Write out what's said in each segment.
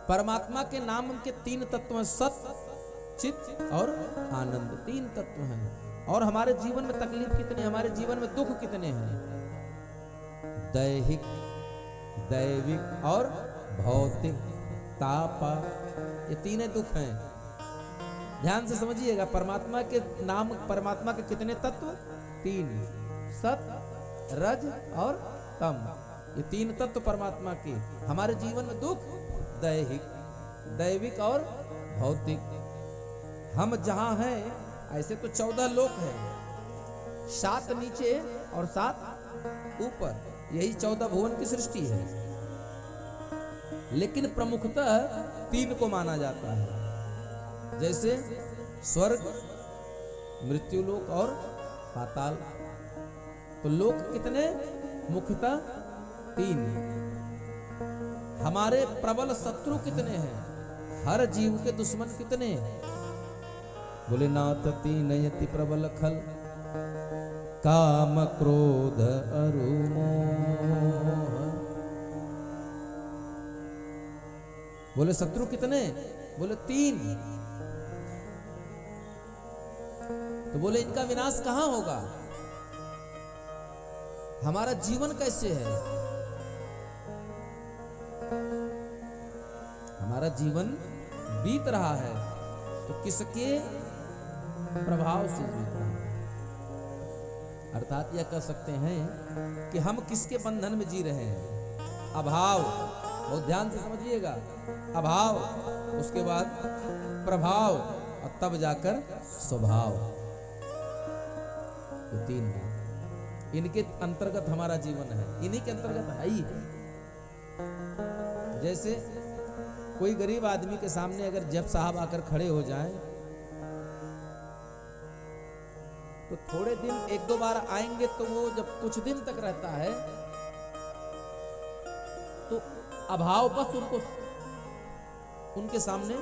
परमात्मा के नाम के तीन तत्व हैं, सत, चित और आनंद, तीन तत्व हैं। और हमारे जीवन में तकलीफ कितनी, हमारे जीवन में दुख कितने हैं? दैहिक, दैविक और भौतिक, तापा, ये तीन दुख हैं। ध्यान से समझिएगा, परमात्मा के नाम, परमात्मा के कितने तत्व? तीन, सत, रज और तम, ये तीन तत्व परमात्मा के। हमारे जीवन में दुख दैहिक, दैविक और भौतिक। हम जहां हैं ऐसे तो 14 लोक हैं, 7 नीचे और 7 ऊपर, यही 14 भुवन की सृष्टि है। लेकिन प्रमुखतः 3 को माना जाता है, जैसे स्वर्ग, मृत्युलोक और पाताल। तो लोक कितने? मुख्यतः 3। हमारे प्रबल शत्रु कितने हैं? हर जीव के दुश्मन कितने? बोले नाथ तीन यति प्रबल खल, काम क्रोध अरु मोह। बोले शत्रु कितने? बोले 3। तो बोले इनका विनाश कहां होगा? हमारा जीवन कैसे है? हमारा जीवन बीत रहा है तो किसके प्रभाव से बीत रहा है? अर्थात यह कह सकते हैं कि हम किसके बंधन में जी रहे हैं? अभाव, बहुत ध्यान से समझिएगा, अभाव, उसके बाद प्रभाव और तब जाकर स्वभाव। ये 3 हैं, इनके अंतर्गत हमारा जीवन है, इन्हीं के अंतर्गत है ही है। जैसे कोई गरीब आदमी के सामने अगर जज साहब आकर खड़े हो जाएं तो थोड़े दिन 1-2 बार आएंगे, तो वो जब कुछ दिन तक रहता है तो अभाव बस उनको उनके सामने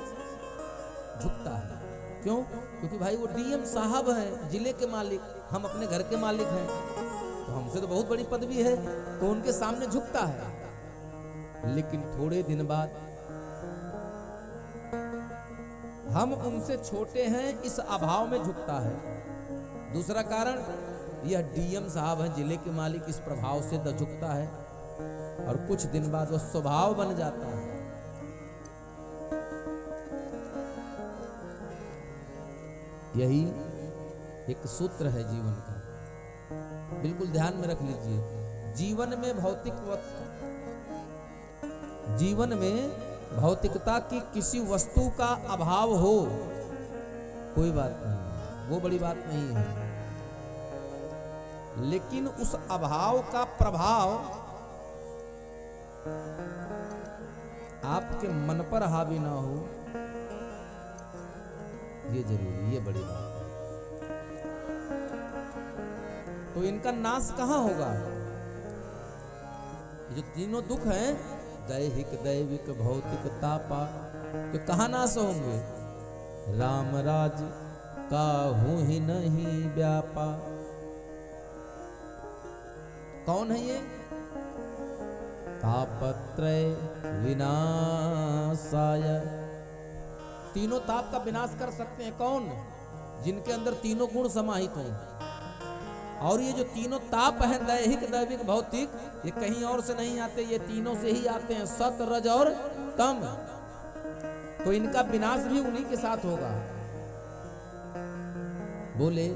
झुकता है। क्यों? क्योंकि भाई वो डीएम साहब हैं, जिले के मालिक, हम अपने घर के मालिक हैं, तो हमसे तो बहुत बड़ी पदवी है, तो उनके सामने झुकता है। लेकिन थोड़े दिन बाद हम उनसे छोटे हैं, इस अभाव में झुकता है। दूसरा कारण, यह डीएम साहब हैं, जिले के मालिक, इस प्रभाव से झुकता है और कुछ दिन बाद वो स्वभाव बन जाता है। यही एक सूत्र है जीवन का, बिल्कुल ध्यान में रख लीजिए। जीवन में जीवन में भौतिकता की किसी वस्तु का अभाव हो, कोई बात नहीं, वो बड़ी बात नहीं है। लेकिन उस अभाव का प्रभाव आपके मन पर हावी ना हो, ये जरूरी, ये बड़ी बात है। तो इनका नाश कहां होगा? ये जो तीनों दुख हैं, दैहिक, दैविक, भौतिक, तापा, तो कहां नाश होंगे? राम राज काहू ही नहीं व्यापा। कौन है ये? तापत्रय विनाशाय। तीनों ताप का विनाश कर सकते हैं कौन? जिनके अंदर तीनों गुण समाहित हों। और ये जो तीनों ताप हैं, दैहिक, दैविक, भौतिक, ये कहीं और से नहीं आते, ये तीनों से ही आते हैं, सत, रज और तम। तो इनका विनाश भी उन्हीं के साथ होगा। बोले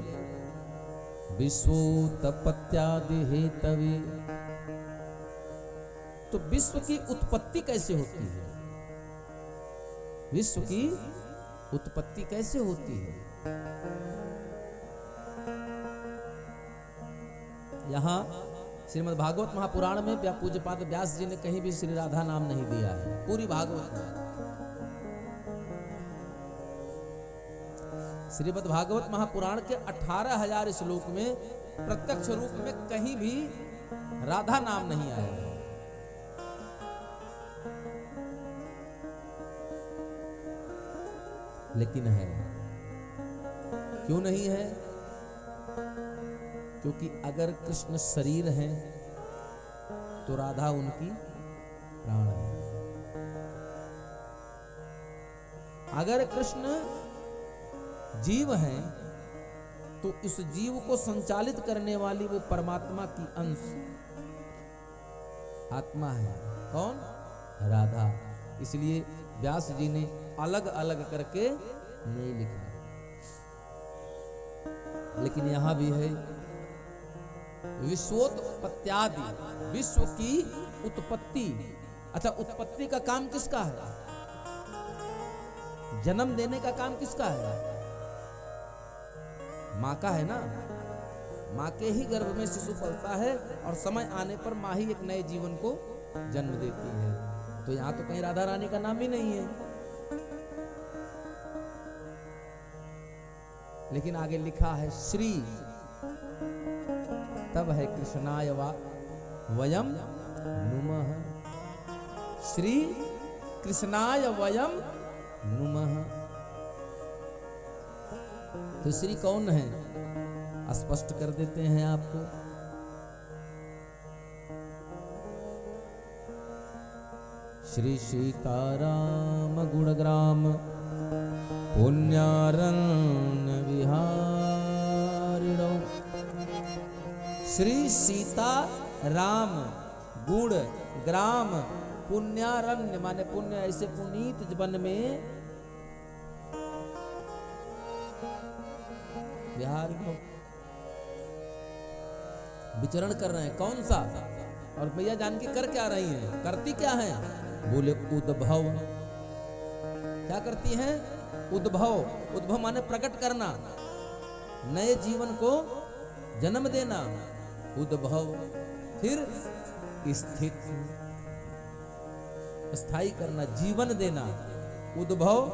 विश्वोत्पत्त्यादि हेतवे। तो विश्व की उत्पत्ति कैसे होती है? विश्व की उत्पत्ति कैसे होती है? यहां श्रीमद् भागवत महापुराण में पूज्यपाद व्यास जी ने कहीं भी श्री राधा नाम नहीं दिया है, पूरी भागवत में। श्रीमद् भागवत महापुराण के 18,000 श्लोक में प्रत्यक्ष रूप में कहीं भी राधा नाम नहीं आया है। लेकिन है, क्यों नहीं है? क्योंकि अगर कृष्ण शरीर है तो राधा उनकी प्राण है। अगर कृष्ण जीव हैं तो इस जीव को संचालित करने वाली वो परमात्मा की अंश आत्मा है। कौन? राधा। इसलिए व्यास जी ने अलग अलग करके नहीं लिखा, लेकिन यहां भी है विश्वोत्पत्त्यादि, विश्व की उत्पत्ति। अच्छा, उत्पत्ति का काम किसका है? जन्म देने का काम किसका है? माँ का है ना। माँ के ही गर्भ में शिशु पलता है और समय आने पर माँ ही एक नए जीवन को जन्म देती है। तो यहां तो कहीं राधा रानी का नाम ही नहीं है। लेकिन आगे लिखा है श्री, तब है कृष्णाय वयम नुमः। श्री कृष्णाय वयम नुमः। तो श्री कौन है? स्पष्ट कर देते हैं आपको। श्री सीताराम गुणग्राम पुण्यारण्य विहारिणो। श्री सीता राम गुण ग्राम पुण्यारण्य, माने पुण्य ऐसे पुनीत वन में विहार विचरण कर रहे हैं। कौन सा? और भैया जानकी कर क्या रही हैं? करती क्या हैं? बोले उद्भव। क्या करती हैं? उद्भव। उद्भव माने प्रकट करना, नए जीवन को जन्म देना। उद्भव। फिर स्थित, स्थायी करना, जीवन देना। उद्भव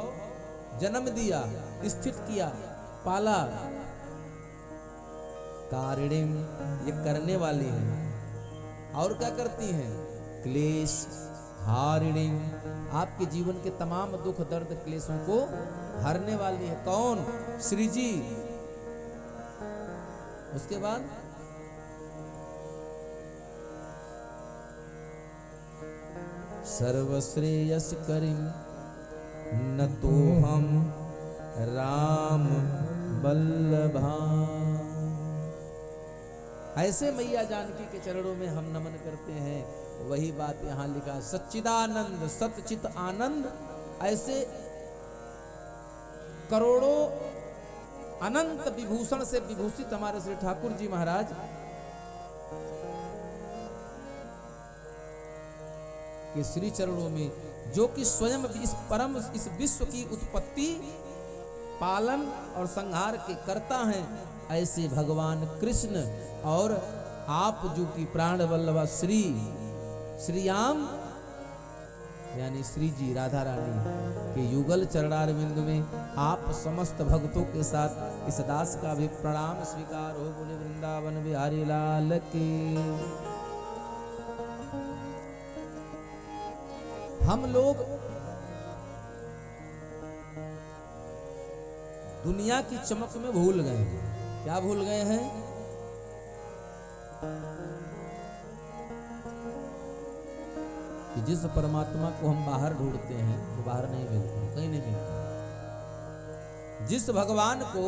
जन्म दिया, स्थित किया, पाला। कारिणीम, ये करने वाली है। और क्या करती हैं? क्लेश हारिणीम, आपके जीवन के तमाम दुख दर्द क्लेशों को हरने वाली है। कौन? श्री जी। उसके बाद सर्वश्रेयस करीम न तो हम राम बल्लभा। ऐसे मैया जानकी के चरणों में हम नमन करते हैं। वही बात यहां लिखा, सच्चिदानंद सतचित आनंद। ऐसे करोड़ों अनंत विभूषण से विभूषित हमारे श्री ठाकुर जी महाराज के श्री चरणों में, जो कि स्वयं इस परम इस विश्व की उत्पत्ति, पालन और संहार के कर्ता हैं, ऐसे भगवान कृष्ण और आप जो कि प्राण वल्लभा श्री श्रीयाम यानी श्री जी राधा रानी के युगल चरणार बिंदु में आप समस्त भक्तों के साथ इस दास का भी प्रणाम स्वीकार हो। बोले वृंदावन बिहारी लाल की। हम लोग दुनिया की चमक में भूल गए हैं। क्या भूल गए हैं? कि जिस परमात्मा को हम बाहर ढूंढते हैं वो बाहर नहीं मिलता, कहीं नहीं मिलता। जिस भगवान को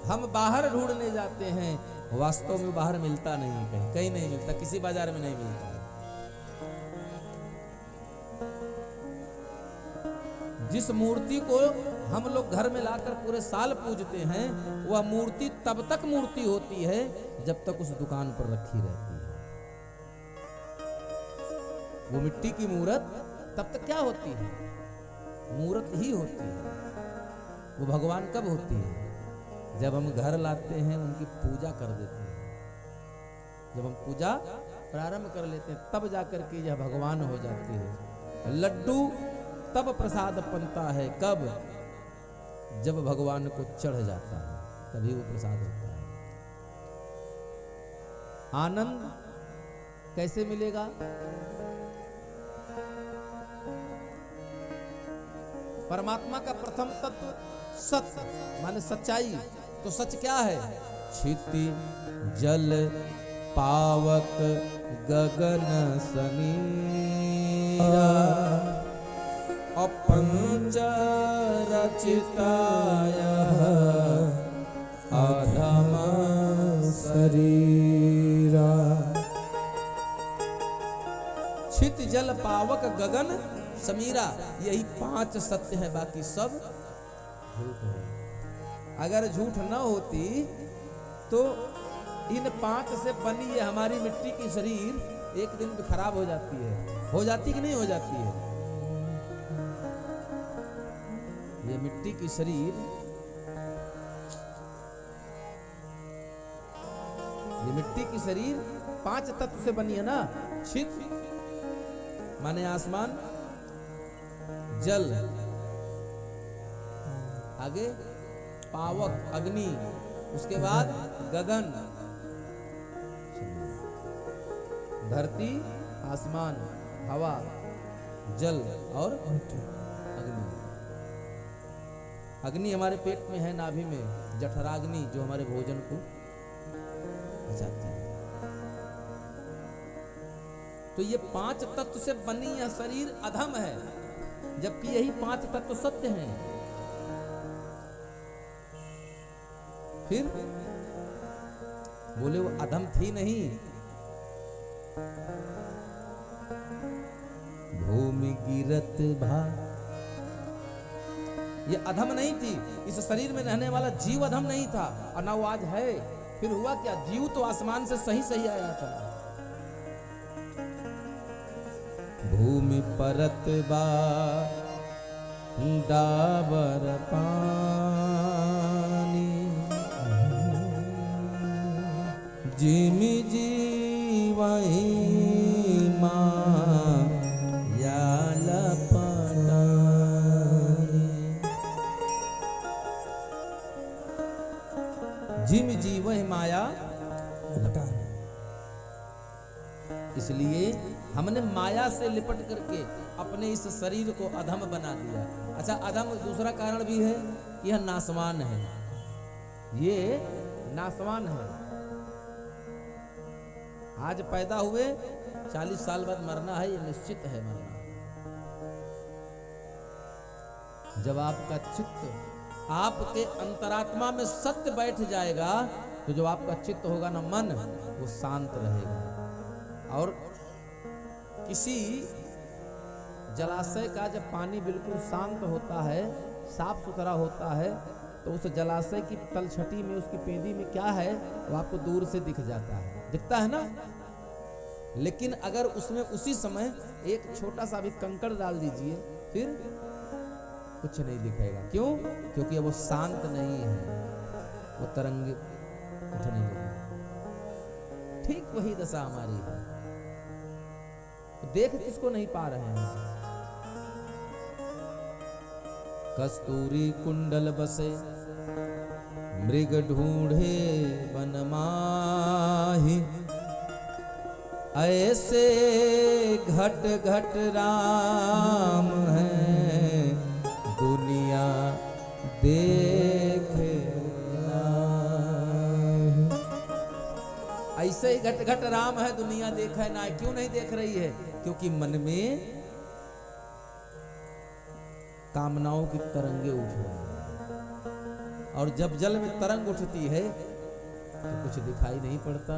हम बाहर ढूंढने जाते हैं वास्तव में बाहर मिलता नहीं है, कहीं कहीं नहीं मिलता, किसी बाजार में नहीं मिलता। जिस मूर्ति को हम लोग घर में लाकर पूरे साल पूजते हैं, वह मूर्ति तब तक मूर्ति होती है जब तक उस दुकान पर रखी रहती है। वो मिट्टी की मूर्त तब तक क्या होती है? मूर्त ही होती है। वो भगवान कब होती है? जब हम घर लाते हैं, उनकी पूजा कर देते हैं। जब हम पूजा प्रारंभ कर लेते हैं तब जाकर के यह भगवान हो जाती है। लड्डू तब प्रसाद बनता है, कब? जब भगवान को चढ़ जाता है तभी वो प्रसाद होता है। आनंद कैसे मिलेगा? परमात्मा का प्रथम तत्व सत्य माने सच्चाई। तो सच क्या है? क्षिति जल पावक गगन समीरा अपंचर चितायः अधम शरीरा। छित जल पावक गगन समीरा, यही 5 सत्य है, बाकी सब झूठ है। अगर झूठ न होती तो इन 5 से बनी ये हमारी मिट्टी की शरीर एक दिन में खराब हो जाती है। हो जाती कि नहीं हो जाती है? ये मिट्टी की शरीर, ये मिट्टी की शरीर 5 तत्व से बनी है ना। छित माने आसमान, जल, आगे पावक अग्नि, उसके बाद गगन, धरती, आसमान, हवा, जल और अग्नि। अग्नि हमारे पेट में है, नाभि में, जठराग्नि जो हमारे भोजन को पचाती है। तो ये 5 तत्व से बनी यह शरीर अधम है, जबकि यही 5 तत्व सत्य हैं। फिर बोले वो अधम थी नहीं। भूमि गिरत भा, ये अधम नहीं थी। इस शरीर में रहने वाला जीव अधम नहीं था, और ना वो आज है। फिर हुआ क्या? जीव तो आसमान से सही सही आया था। भूमि परत बा डाबर पानी, जिमि जीवहि माया लपटानी। जिम जीवहि माया लपटानी। इसलिए हमने माया से लिपट करके अपने इस शरीर को अधम बना दिया। अच्छा, अधम दूसरा कारण भी है कि यह नासवान है। ये नासवान है। आज पैदा हुए 40 साल बाद मरना है, ये निश्चित है मरना। जब आपका चित्त आपके अंतरात्मा में सत्य बैठ जाएगा, तो जो आपका चित्त होगा ना, मन, वो शांत रहेगा। और किसी जलाशय का जब पानी बिल्कुल शांत होता है, साफ सुथरा होता है, तो उस जलाशय की तलछटी में, उसकी पेंदी में क्या है वो आपको दूर से दिख जाता है, दिखता है ना। लेकिन अगर उसमें उसी समय एक छोटा सा भी कंकड़ डाल दीजिए, फिर कुछ नहीं दिखेगा। क्यों? क्योंकि वो शांत नहीं है, वो तरंग उठने लगी। ठीक वही दशा हमारी है। तो देख किसको नहीं पा रहे हैं। कस्तूरी कुंडल बसे मृग ढूंढे वन माही, ऐसे घट घट राम है दुनिया देखे नाही। ऐसे ही घट घट राम है दुनिया देखे ना। क्यों नहीं देख रही है? क्योंकि मन में कामनाओं की तरंगे उठ रही हैं। और जब जल में तरंग उठती है तो कुछ दिखाई नहीं पड़ता।